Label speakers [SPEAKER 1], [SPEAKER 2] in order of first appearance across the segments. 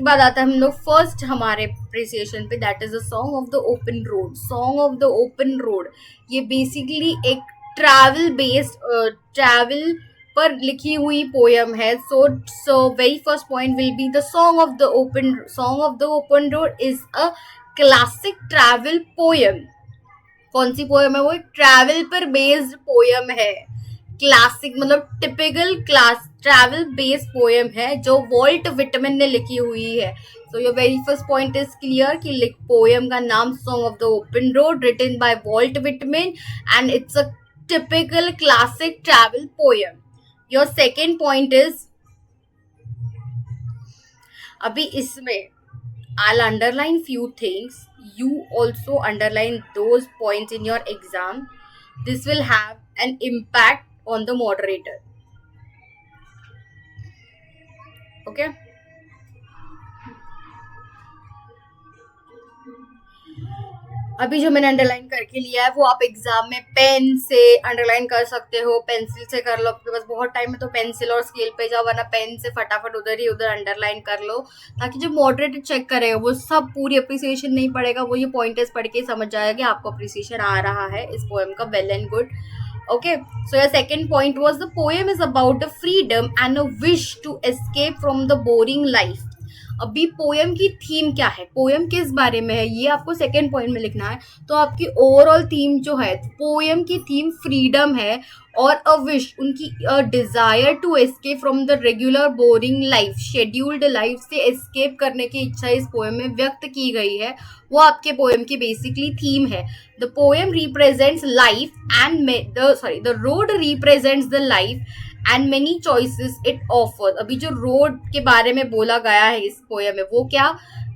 [SPEAKER 1] उसके बाद आता है हम लोग फर्स्ट हमारे अप्रिसिएशन पे, that is the song of the open road. Song of the open road ये बेसिकली एक ट्रैवल बेस्ड ट्रैवल पर लिखी हुई पोयम है। So very first point will be the song of the open road is a classic travel poem. कौन सी poem है वो? एक ट्रैवल पर बेस्ड पोयम है। क्लासिक मतलब typical class travel based poem है जो वॉल्ट विटमैन ने लिखी हुई है। So your very first point is clear कि पोयम का नाम Song of the open Road written by Walt Whitman and it's a typical classic travel poem. Your second point is, अभी इसमें I'll underline few things. You also underline those points in your exam. This will have an impact on the moderator. Okay? अभी जो मैंने underline करके लिया है वो आप एग्जाम में पेन से अंडरलाइन कर सकते हो, पेंसिल से कर लो। आपके पास बहुत टाइम है तो पेंसिल और स्केल पे जाओ, वरना पेन से फटाफट उधर ही उधर अंडरलाइन कर लो, ताकि जो मॉडरेटर चेक करेगा वो सब पूरी अप्रिसिएशन नहीं पड़ेगा, वो ये पॉइंटर्स पढ़ के समझ जाएगा कि आपको अप्रिसिएशन आ रहा है इस पोएम का। Well and good. Okay, so your second point was the poem is about the freedom and a wish to escape from the boring life. अभी पोयम की थीम क्या है, पोयम किस बारे में है, ये आपको सेकेंड पॉइंट में लिखना है। तो आपकी ओवरऑल थीम जो है, पोयम की थीम फ्रीडम है और अ विश, उनकी desire to escape from the regular boring life, scheduled life से एस्केप करने की इच्छा इस पोयम में व्यक्त की गई है। वो आपके पोयम की बेसिकली थीम है। The poem represents life and the road represents the life and many choices it offers. अभी जो रोड के बारे में बोला गया है इस पोयम में, वो क्या,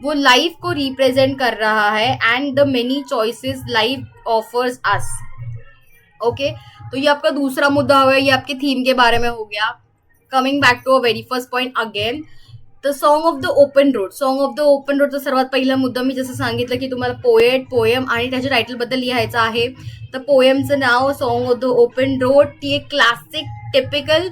[SPEAKER 1] वो लाइफ को रिप्रेजेंट कर रहा है and the many choices life offers us. Okay, तो ये आपका दूसरा मुद्दा हो गया, ये आपके थीम के बारे में हो गया। Coming back to a very first point again, the song of the open road. Song of the open रोडचा सर्वात पहिला मुद्दा मी जसं सांगितलं की तुम्हाला पोएट, पोयम आणि त्याच्या टायटल बद्दल लिहायचं आहे। तर पोयमचं नाव song of the open road, ती एक क्लासिक टिपिकल,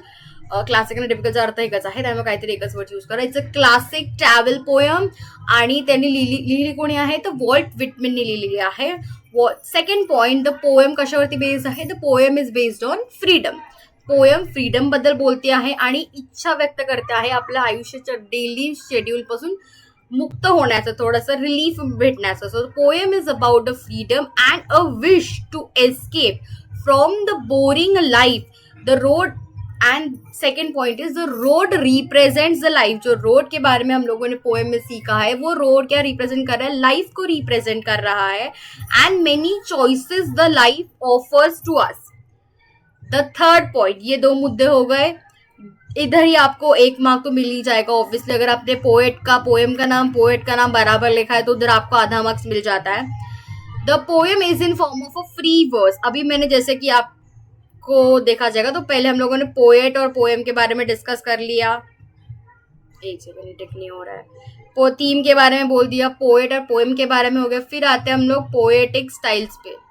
[SPEAKER 1] क्लासिक आणि टिपिकलचा अर्थ एकच आहे, त्यामुळे काहीतरी एकच वर्ड यूज करा। It's a classic travel poem आणि त्यांनी लिहिली कोणी आहे, तर वॉल्ट विटमॅनने लिहिलेली आहे। सेकंड पॉइंट, द पोयम कशावरती बेस्ड आहे, the poem is based on freedom. Poem freedom बद्दल बोलते आहे आणि इच्छा व्यक्त करते आहे आपल्या आयुष्याच्या डेली शेड्यूल पासून मुक्त होण्याचं, थोडंसं रिलीफ भेटण्याचं। So poem is about the freedom and a wish to escape from the boring life, the road. And second point is the road represents the life. जो रोड के बारे में हम लोगों ने पोएम में सीखा है, वो रोड क्या रिप्रेजेंट कर रहा है, लाइफ को रिप्रेजेंट कर रहा है। And many choices the life offers to us. The third point, ये दो मुद्दे हो गए, इधर ही आपको एक मार्क तो मिल ही जाएगा ऑब्वियसली। अगर आपने पोएट का नाम बराबर लिखा है तो उधर आपको आधा मार्क्स मिल जाता है। The poem is in form of a free verse. अभी मैंने जैसे कि आपको देखा जाएगा, तो पहले हम लोगों ने पोएट और पोएम के बारे में डिस्कस कर लिया, एक सेकंड टिक नहीं हो रहा है, थीम के बारे में बोल दिया, पोएट और पोएम के बारे में हो गया। फिर आते हैं हम लोग पोएटिक स्टाइल्स पे।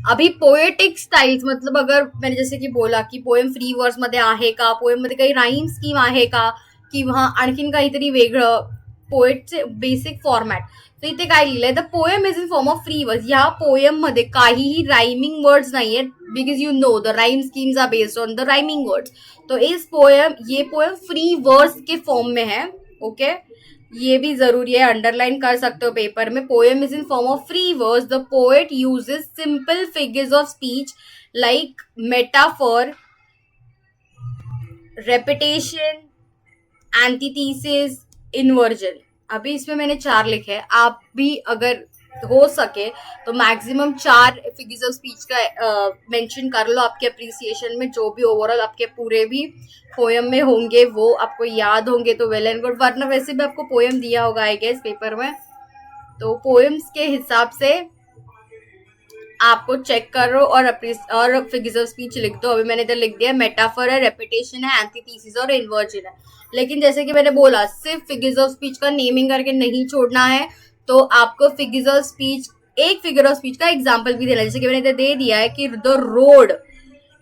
[SPEAKER 1] अभी पोएटिक स्टाइल्स मतलब अगर मैंने जैसे की बोला की पोएम फ्री वर्स मध्ये आहे का, पोएम मध्ये काही राईम स्कीम आहे का, किंवा आणखीन काहीतरी वेगळं, पोएटचे बेसिक फॉर्मॅट। तर इथे काय लिहिलंय, the poem is in form of free words. या पोएम मध्ये काहीही राइमिंग वर्ड्स नाही आहेत, because you know the rhyme schemes are based on the rhyming words. तो ये पोएम फ्री वर्ड्स के फॉर्म में है। ओके, ये भी जरूरी है, अंडरलाइन कर सकते हो पेपर में। Poem is in form of free words. The poet uses simple figures of speech like metaphor, repetition, antithesis, inversion. अभी इसमें मैंने 4 लिखे हैं, आप भी अगर हो सके तो मैक्सिमम 4 फिगर्स ऑफ स्पीच का मेंशन कर लो आपके अप्रिसिएशन में। जो भी ओवरऑल आपके पूरे भी पोएम में होंगे वो आपको याद होंगे तो वेल एंड गुड, वरना वैसे भी आपको पोएम दिया होगा आई गेस पेपर में, तो पोएम्स के हिसाब से आपको चेक करो और फिगर्स ऑफ स्पीच लिख दो। अभी मैंने इधर लिख दिया मेटाफर है, रेपिटेशन है, एंटीथेसिस और इन्वर्जन है। लेकिन जैसे कि मैंने बोला, सिर्फ फिगर्स ऑफ स्पीच का नेमिंग करके नहीं छोड़ना है, तो आपको फिगर्स ऑफ स्पीच, एक फिगर ऑफ स्पीच का एग्जाम्पल भी देना है। जैसे कि मैंने इधर दे दिया है कि the road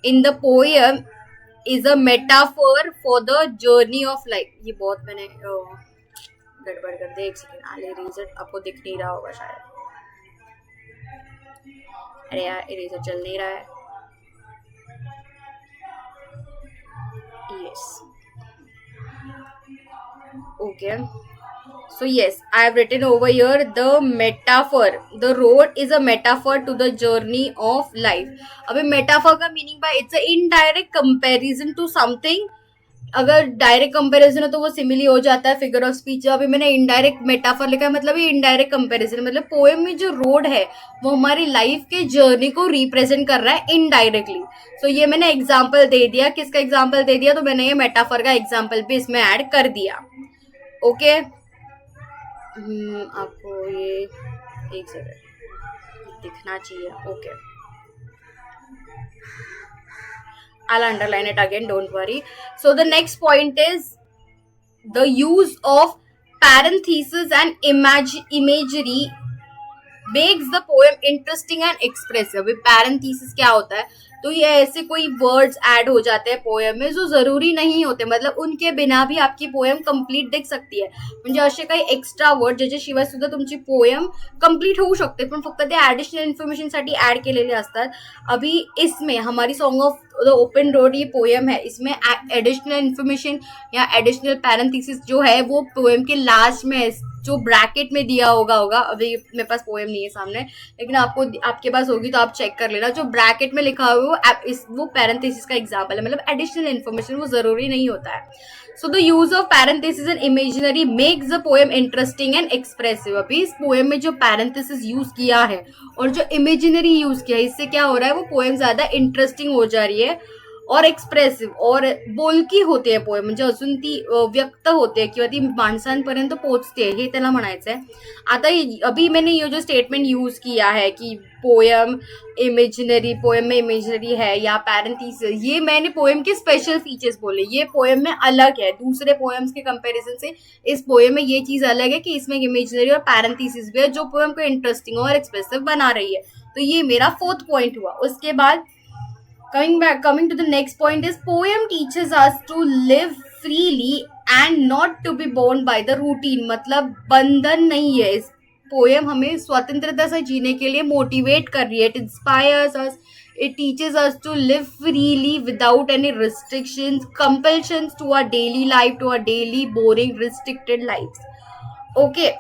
[SPEAKER 1] in the poem is a metaphor for the journey of life. ये बहुत मैंने गड़बड़ कर दी, एक सेकेंड, आई इरेज इट, आपको दिख नहीं रहा होगा शायद। अरे यार इरेजर चल नहीं रहा है। Yes, okay, so yes, I have written over here the metaphor, the road is a metaphor to the journey of life। अभी metaphor का meaning by it's a indirect comparison to something। अगर direct comparison है तो वो simile हो जाता है figure of speech. अभी मैंने इनडायरेक्ट मेटाफर लिखा है, मतलब ये इनडायरेक्ट कंपैरिजन, मतलब पोएम में जो रोड है वो हमारी लाइफ के जर्नी को रिप्रेजेंट कर रहा है इनडायरेक्टली। सो ये मैंने एग्जाम्पल दे दिया, किसका एग्जाम्पल दे दिया, तो मैंने ये मेटाफर का एग्जाम्पल भी इसमें ऐड कर दिया। ओके, आपको ये एक सेकंड दिखना चाहिए। Okay, I'll underline it again, don't worry. So the next point is the use of parentheses and imagery makes the poem interesting and expressive। parentheses क्या होता है, तो ये ऐसे कोई वर्ड्स ऐड हो जाते हैं पोएम में जो जरूरी नहीं होते, मतलब उनके बिना भी आपकी पोएम कंप्लीट दिख सकती है। म्हणजे असे काही एक्स्ट्रा वर्ड ज्याच्याशिवाय सुद्धा तुमची पोएम कंप्लीट होऊ शकते, पण फक्त ते ऍडिशनल इन्फॉर्मेशन साठी ऍड केलेले असतात। अभी इसमें हमारी song of the open road ये पोएम है, इसमें एडिशनल इन्फॉर्मेशन या एडिशनल पैरेंथेसिस जो है वो पोएम के लास्ट में जो ब्रैकेट में दिया होगा अभी मेरे पास पोएम नहीं है सामने, लेकिन आपको आपके पास होगी तो आप चेक कर लेना। जो ब्रैकेट में लिखा हुआ है वो पैरेंथेसिस का एग्जाम्पल है, मतलब एडिशनल इन्फॉर्मेशन, वो जरूरी नहीं होता है। So the use of parenthesis and imaginary makes the poem interesting and expressive. अभी इस पोएम में जो पैरेंथेसिस यूज किया है और जो इमेजिनरी यूज किया है, इससे क्या हो रहा है, वो पोएम ज्यादा इंटरेस्टिंग हो जा रही है और एक्सप्रेसिव और बोलकी होते आहे पोएम, म्हणजे अजून ती व्यक्त होते किंवा ती माणसांपर्यंत पोहोचते, हे त्याला म्हणायचंय। आता अभी मैंने ये जो स्टेटमेंट यूज किया है कि पोएम इमेजिनरी, पोएम में इमेजिनरी है या पैरेंथेसिस, ये मैंने पोएम के स्पेशल फीचर्स बोले, ये पोएम में अलग है दूसरे पोएम्स के कंपैरिजन से। इस पोएम में ये चीज अलग है कि इसमें इमेजिनरी और पैरेंथेसिस भी है जो पोएम को इंटरेस्टिंग और एक्सप्रेसिव बना रही है। तो ये मेरा 4th पॉइंट हुआ। उसके बाद coming to the next point is poem teaches us to live freely and not to be bound by the routine। मतलब बंधन नहीं है, इस पोएम हमें स्वतंत्रता से जीने के लिए मोटिवेट कर रही है। It inspires us, it teaches us to live freely without any restrictions, compulsions to our daily life, to our daily boring restricted lives। Okay,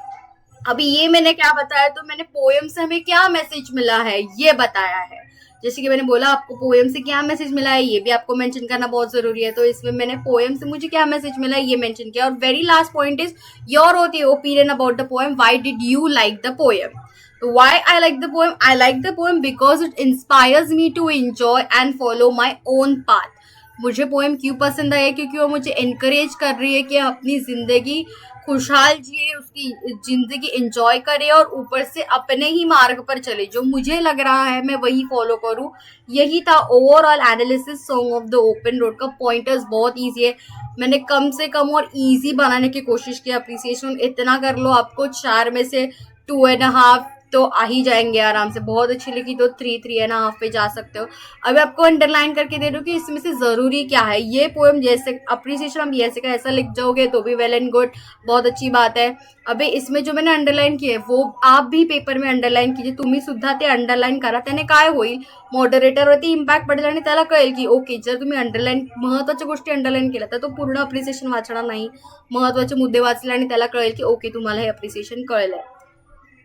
[SPEAKER 1] अभी ये मैंने क्या बताया, तो मैंने पोएम से हमें क्या मैसेज मिला है ये बताया है। जैसे कि मैंने बोला आपको पोएम से क्या मैसेज मिला है ये भी आपको मेंशन करना बहुत जरूरी है, तो इसमें मैंने पोएम से मुझे क्या मैसेज मिला है ये मेंशन किया। और very last point is your opinion about the poem, why did you like the poem. तो why I like the poem, I like the poem because it inspires me to enjoy and follow my own path. मुझे poem क्यों पसंद आई, क्योंकि वो मुझे encourage कर रही है कि अपनी जिंदगी खुशहाल जिए, उसकी जिंदगी एंजॉय करे और ऊपर से अपने ही मार्ग पर चले, जो मुझे लग रहा है मैं वही फॉलो करूं। यही था overall analysis song of the open road का। पॉइंटर्स बहुत इजी है, मैंने कम से कम और इजी बनाने की कोशिश की। अप्रिसिएशन इतना कर लो, आपको 4 में से 2.5 तो आ ही जाएंगे आराम से। बहुत अच्छी लिखी तो 3.5 पे जा सकते हो। अभी आपको अंडरलाइन करके दे रही हूँ कि इसमें से जरूरी क्या है। ये पोएम जैसे अप्रिसिएशन हम ऐसे का ऐसा लिख जाओगे तो भी वेल एंड गुड, बहुत अच्छी बात है। अभी इसमें जो मैंने अंडरलाइन किए वो आप भी पेपर में अंडरलाइन कीजिए, तुम्ही सुद्धा ते अंडरलाइन करा, त्याने काय होईल मॉडरेटरवरती इम्पॅक्ट पडेल आणि त्याला कळेल की ओके जर तुम्ही अंडरलाइन महत्वाच्या गोष्टी अंडरलाइन केल्या तर तो पूर्ण अप्रिसिएशन वाचणार नाही, महत्वाचे मुद्दे वाचले आणि त्याला कळेल की ओके तुम्हाला हे appreciation कळलंय।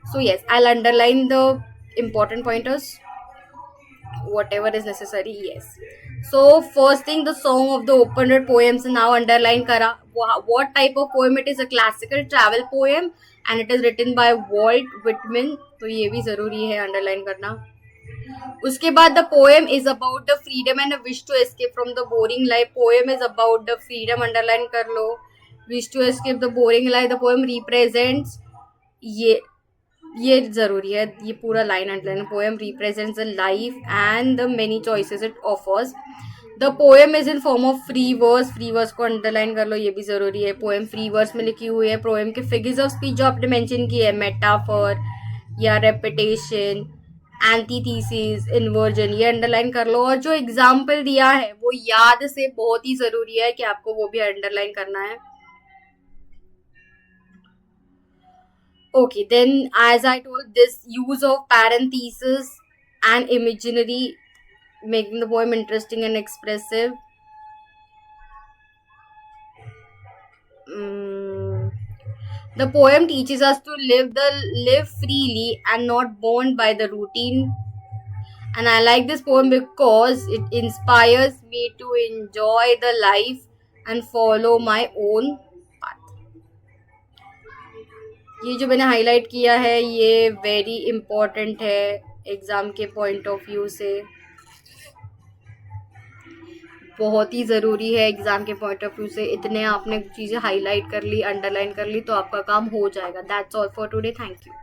[SPEAKER 1] So yes, I'll underline the important pointers, whatever is necessary. Yes. So first thing, the song of the open road poems now underline kara. What type of poem it is? A classical travel poem and it is written by Walt Whitman. तो ये भी जरूरी है underline करना। उसके बाद the poem is about the freedom and a wish to escape from the boring life। poem is about the freedom, underline कर लो। wish to escape the boring life, the poem represents, ये जरूरी है, ये पूरा line underline. Poem represents the life and the many choices it offers. The poem is in form of free verse, free verse को underline कर लो, ये भी जरूरी है। पोएम फ्री वर्स में लिखी हुई है। पोएम के फिगर्स ऑफ स्पीच जो आपने मेंशन किए है, मेटाफर या रेपिटेशन एंटीथीसिस, इन्वर्जन, ये अंडरलाइन कर लो। और जो एग्जाम्पल दिया है वो याद से बहुत ही जरूरी है कि आपको वो भी अंडरलाइन करना है। Okay, then as I told, this use of parenthesis and imaginary, making the poem interesting and expressive. The poem teaches us to live freely and not bound by the routine. And I like this poem because it inspires me to enjoy the life and follow my own path. ये जो मैंने highlight किया है ये very important है exam के point of view से, बहुत ही ज़रूरी है एग्जाम के पॉइंट ऑफ व्यू से। इतने आपने चीज़ें हाईलाइट कर ली, अंडरलाइन कर ली तो आपका काम हो जाएगा। That's all for today, thank you.